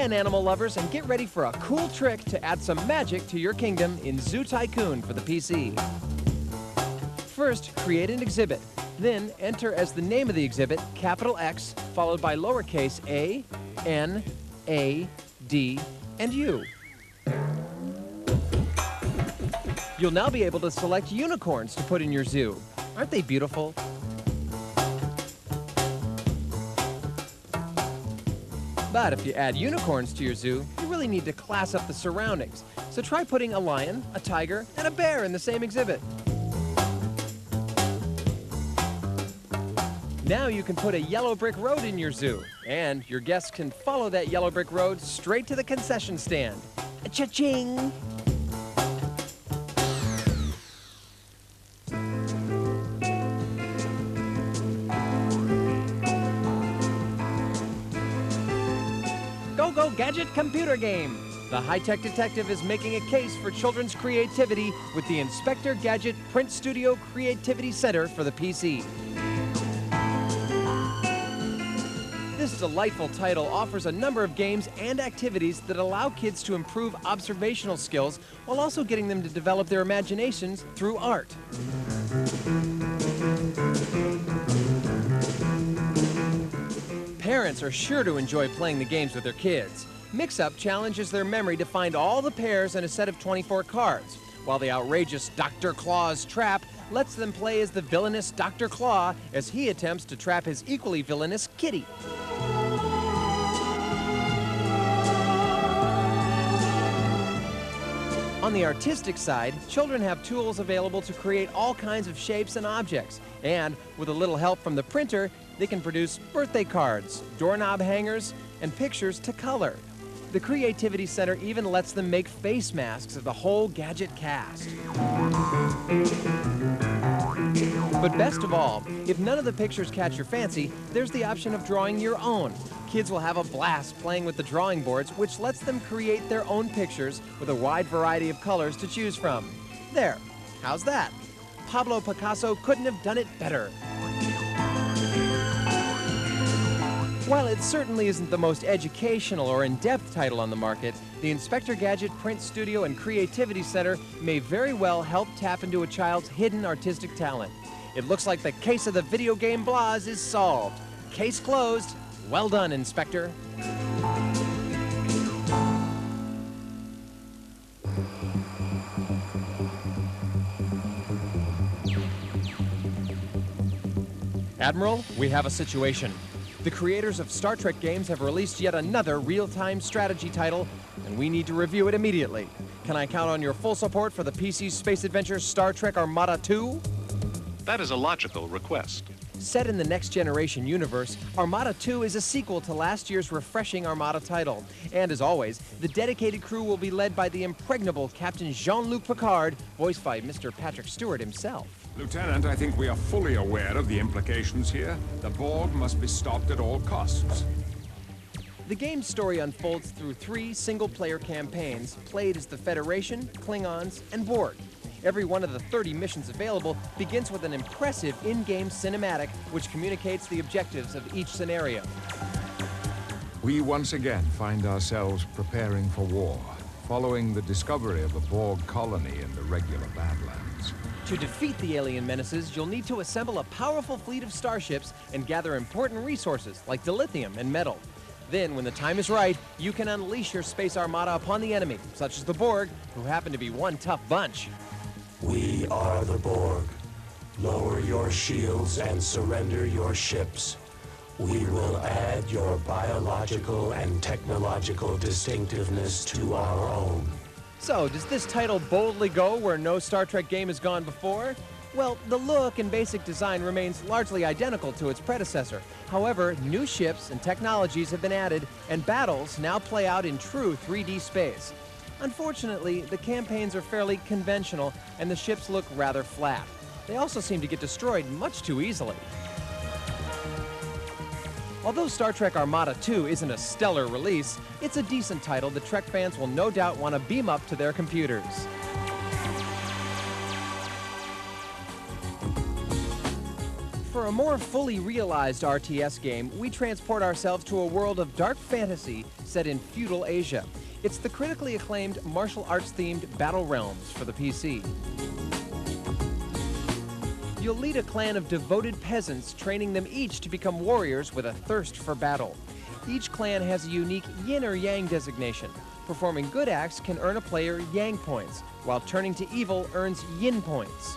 in, animal lovers, and get ready for a cool trick to add some magic to your kingdom in Zoo Tycoon for the PC. First, create an exhibit. Then, enter as the name of the exhibit, capital X, followed by lowercase a, n, a, d, and u. You'll now be able to select unicorns to put in your zoo. Aren't they beautiful? But if you add unicorns to your zoo, you really need to class up the surroundings. So try putting a lion, a tiger, and a bear in the same exhibit. Now you can put a yellow brick road in your zoo, and your guests can follow that yellow brick road straight to the concession stand. Cha-ching! Go Gadget computer game. The high-tech detective is making a case for children's creativity with the Inspector Gadget Print Studio Creativity Center for the PC. This delightful title offers a number of games and activities that allow kids to improve observational skills while also getting them to develop their imaginations through art. Parents are sure to enjoy playing the games with their kids. Mix-Up challenges their memory to find all the pairs in a set of 24 cards, while the outrageous Dr. Claw's Trap lets them play as the villainous Dr. Claw as he attempts to trap his equally villainous kitty. On the artistic side, children have tools available to create all kinds of shapes and objects, and with a little help from the printer, they can produce birthday cards, doorknob hangers, and pictures to color. The Creativity Center even lets them make face masks of the whole Gadget cast. But best of all, if none of the pictures catch your fancy, there's the option of drawing your own. Kids will have a blast playing with the drawing boards, which lets them create their own pictures with a wide variety of colors to choose from. There, how's that? Pablo Picasso couldn't have done it better. While it certainly isn't the most educational or in-depth title on the market, the Inspector Gadget Print Studio and Creativity Center may very well help tap into a child's hidden artistic talent. It looks like the case of the video game blahs is solved. Case closed. Well done, Inspector. Admiral, we have a situation. The creators of Star Trek games have released yet another real-time strategy title, and we need to review it immediately. Can I count on your full support for the PC space adventure Star Trek Armada 2? That is a logical request. Set in the Next Generation universe, Armada 2 is a sequel to last year's refreshing Armada title. And as always, the dedicated crew will be led by the impregnable Captain Jean-Luc Picard, voiced by Mr. Patrick Stewart himself. Lieutenant, I think we are fully aware of the implications here. The Borg must be stopped at all costs. The game's story unfolds through 3 single-player campaigns, played as the Federation, Klingons, and Borg. Every one of the 30 missions available begins with an impressive in-game cinematic which communicates the objectives of each scenario. We once again find ourselves preparing for war, following the discovery of a Borg colony in the regular Badlands. To defeat the alien menaces, you'll need to assemble a powerful fleet of starships and gather important resources like dilithium and metal. Then, when the time is right, you can unleash your space armada upon the enemy, such as the Borg, who happen to be one tough bunch. We are the Borg. Lower your shields and surrender your ships. We will add your biological and technological distinctiveness to our own. So, does this title boldly go where no Star Trek game has gone before? Well, the look and basic design remains largely identical to its predecessor. However, new ships and technologies have been added, and battles now play out in true 3D space. Unfortunately, the campaigns are fairly conventional, and the ships look rather flat. They also seem to get destroyed much too easily. Although Star Trek Armada 2 isn't a stellar release, it's a decent title that Trek fans will no doubt want to beam up to their computers. For a more fully realized RTS game, we transport ourselves to a world of dark fantasy set in feudal Asia. It's the critically acclaimed martial arts-themed Battle Realms for the PC. You'll lead a clan of devoted peasants, training them each to become warriors with a thirst for battle. Each clan has a unique yin or yang designation. Performing good acts can earn a player yang points, while turning to evil earns yin points.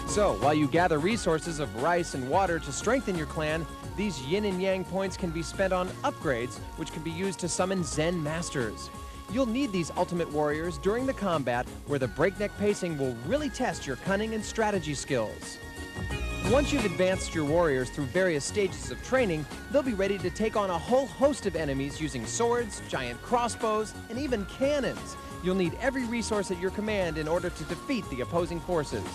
So, while you gather resources of rice and water to strengthen your clan, these yin and yang points can be spent on upgrades, which can be used to summon Zen masters. You'll need these ultimate warriors during the combat, where the breakneck pacing will really test your cunning and strategy skills. Once you've advanced your warriors through various stages of training, they'll be ready to take on a whole host of enemies using swords, giant crossbows, and even cannons. You'll need every resource at your command in order to defeat the opposing forces.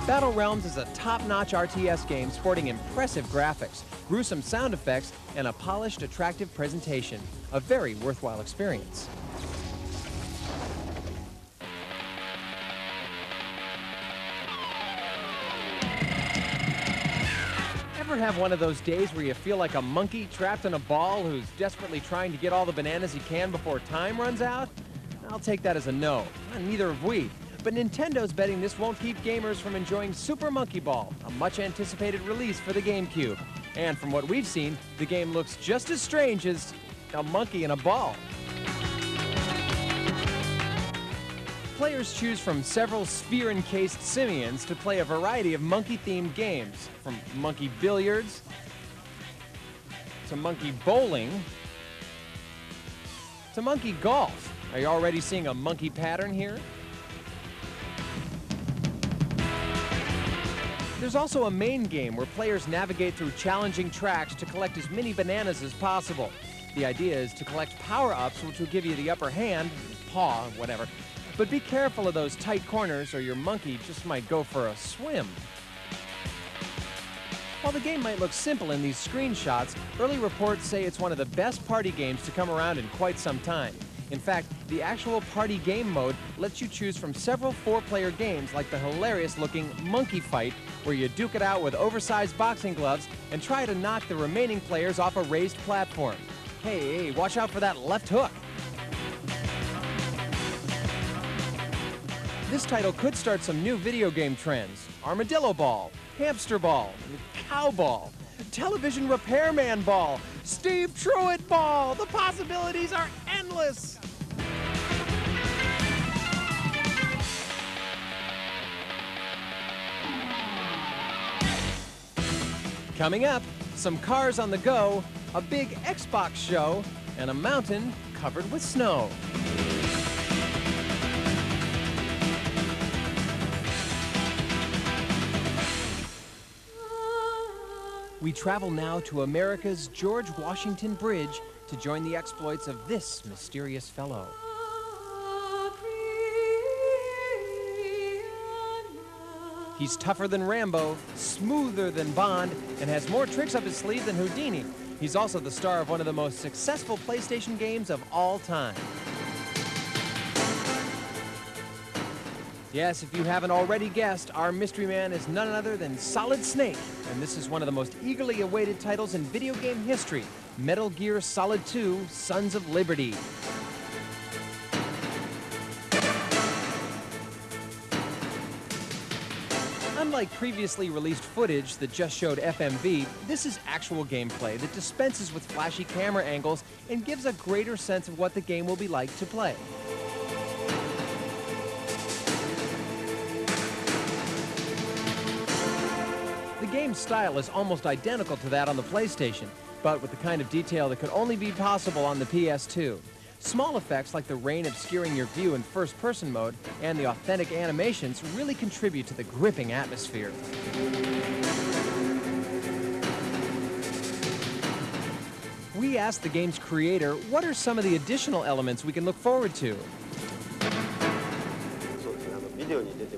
Battle Realms is a top-notch RTS game sporting impressive graphics, gruesome sound effects, and a polished, attractive presentation. A very worthwhile experience. Ever have one of those days where you feel like a monkey trapped in a ball who's desperately trying to get all the bananas he can before time runs out? I'll take that as a no. Neither have we. But Nintendo's betting this won't keep gamers from enjoying Super Monkey Ball, a much-anticipated release for the GameCube. And from what we've seen, the game looks just as strange as a monkey in a ball. Players choose from several sphere-encased simians to play a variety of monkey-themed games, from monkey billiards to monkey bowling to monkey golf. Are you already seeing a monkey pattern here? There's also a main game where players navigate through challenging tracks to collect as many bananas as possible. The idea is to collect power-ups, which will give you the upper hand, paw, whatever. But be careful of those tight corners or your monkey just might go for a swim. While the game might look simple in these screenshots, early reports say it's one of the best party games to come around in quite some time. In fact, the actual party game mode lets you choose from several 4-player games like the hilarious-looking Monkey Fight, where you duke it out with oversized boxing gloves and try to knock the remaining players off a raised platform. Hey, watch out for that left hook. This title could start some new video game trends. Armadillo Ball, Hamster Ball, Cow Ball, Television Repairman Ball, Steve Truitt Ball. The possibilities are endless. Coming up, some cars on the go, a big Xbox show, and a mountain covered with snow. We travel now to America's George Washington Bridge to join the exploits of this mysterious fellow. He's tougher than Rambo, smoother than Bond, and has more tricks up his sleeve than Houdini. He's also the star of one of the most successful PlayStation games of all time. Yes, if you haven't already guessed, our mystery man is none other than Solid Snake, and this is one of the most eagerly awaited titles in video game history, Metal Gear Solid 2: Sons of Liberty. Unlike previously released footage that just showed FMV, this is actual gameplay that dispenses with flashy camera angles and gives a greater sense of what the game will be like to play. The game's style is almost identical to that on the PlayStation, but with the kind of detail that could only be possible on the PS2. Small effects like the rain obscuring your view in first-person mode and the authentic animations really contribute to the gripping atmosphere. We asked the game's creator, what are some of the additional elements we can look forward to?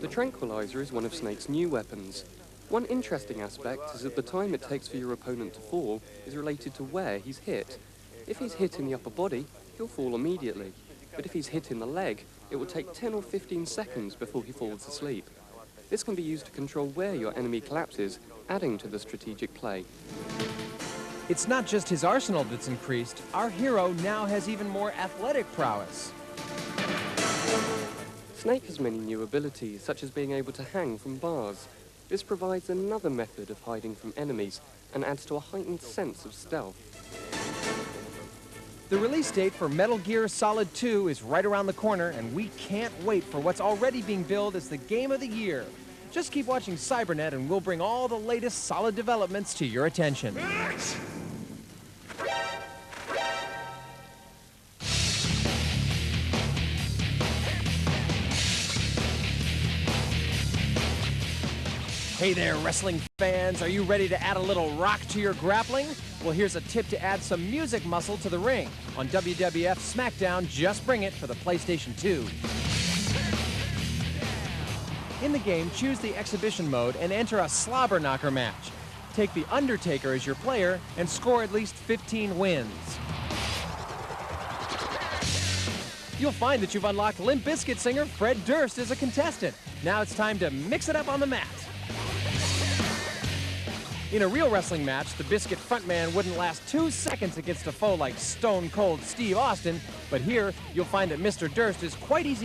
The tranquilizer is one of Snake's new weapons. One interesting aspect is that the time it takes for your opponent to fall is related to where he's hit. If he's hit in the upper body, he'll fall immediately. But if he's hit in the leg, it will take 10 or 15 seconds before he falls asleep. This can be used to control where your enemy collapses, adding to the strategic play. It's not just his arsenal that's increased. Our hero now has even more athletic prowess. Snake has many new abilities, such as being able to hang from bars. This provides another method of hiding from enemies and adds to a heightened sense of stealth. The release date for Metal Gear Solid 2 is right around the corner, and we can't wait for what's already being billed as the game of the year. Just keep watching Cybernet and we'll bring all the latest Solid developments to your attention. Hey there, wrestling fans. Are you ready to add a little rock to your grappling? Well, here's a tip to add some music muscle to the ring. On WWF SmackDown, just bring it for the PlayStation 2. In the game, choose the exhibition mode and enter a slobber knocker match. Take The Undertaker as your player and score at least 15 wins. You'll find that you've unlocked Limp Bizkit singer Fred Durst as a contestant. Now it's time to mix it up on the mat. In a real wrestling match, the Bizkit frontman wouldn't last 2 seconds against a foe like Stone Cold Steve Austin, but here you'll find that Mr. Durst is quite easy